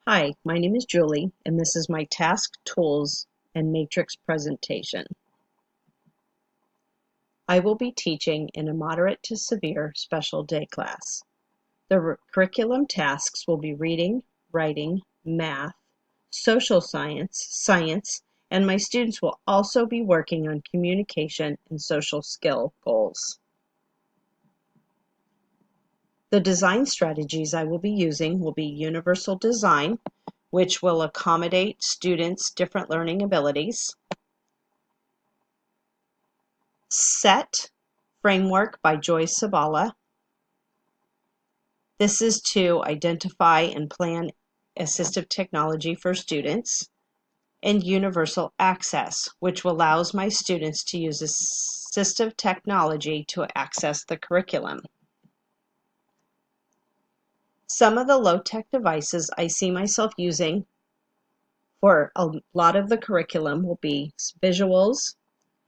Hi, my name is Julie, and this is my task, tools, and matrix presentation. I will be teaching in a moderate to severe special day class. The curriculum tasks will be reading, writing, math, social science, and my students will also be working on communication and social skill goals. The design strategies I will be using will be universal design, which will accommodate students' different learning abilities. SET framework by Joyce Zabala. This is to identify and plan assistive technology for students. And universal access, which allows my students to use assistive technology to access the curriculum. Some of the low-tech devices I see myself using for a lot of the curriculum will be visuals,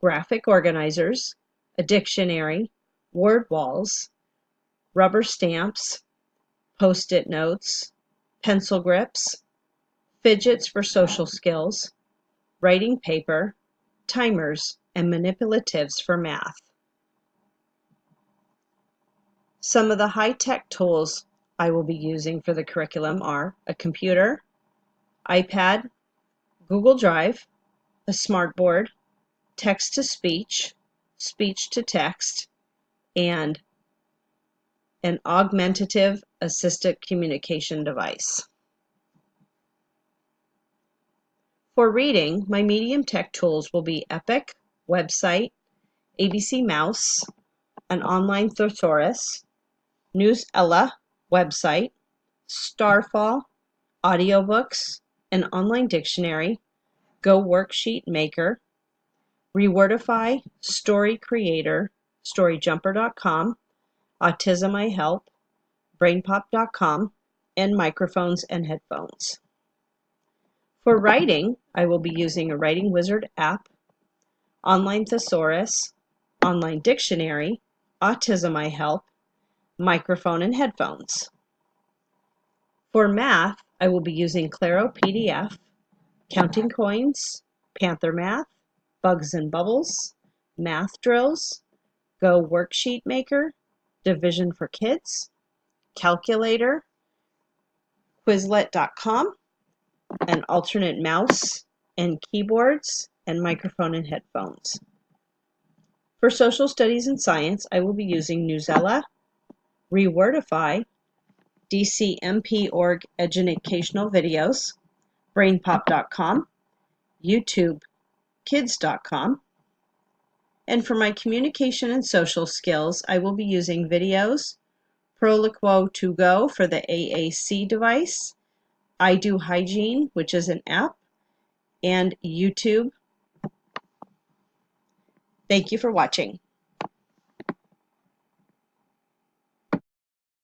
graphic organizers, a dictionary, word walls, rubber stamps, post-it notes, pencil grips, fidgets for social skills, writing paper, timers, and manipulatives for math. Some of the high-tech tools I will be using for the curriculum are a computer, iPad, Google Drive, a smartboard, text-to-speech, speech-to-text, and an augmentative assistive communication device. For reading, my medium tech tools will be Epic, website, ABC Mouse, an online thesaurus, Newsela, website, Starfall, audiobooks, an online dictionary, Go Worksheet Maker, Rewordify, Story Creator, StoryJumper.com, Autism I Help, BrainPop.com, and microphones and headphones. For writing, I will be using a Writing Wizard app, online thesaurus, online dictionary, Autism I Help, microphone and headphones. For math, I will be using Claro PDF, Counting Coins, Panther Math, Bugs and Bubbles, Math Drills, Go Worksheet Maker, Division for Kids, Calculator, Quizlet.com, an alternate mouse and keyboards, and microphone and headphones. For social studies and science, I will be using Newsela, Rewordify, DCMP.org educational videos, BrainPop.com, YouTube Kids.com, and for my communication and social skills, I will be using videos, Proliquo 2 Go for the AAC device, I Do Hygiene, which is an app, and YouTube. Thank you for watching.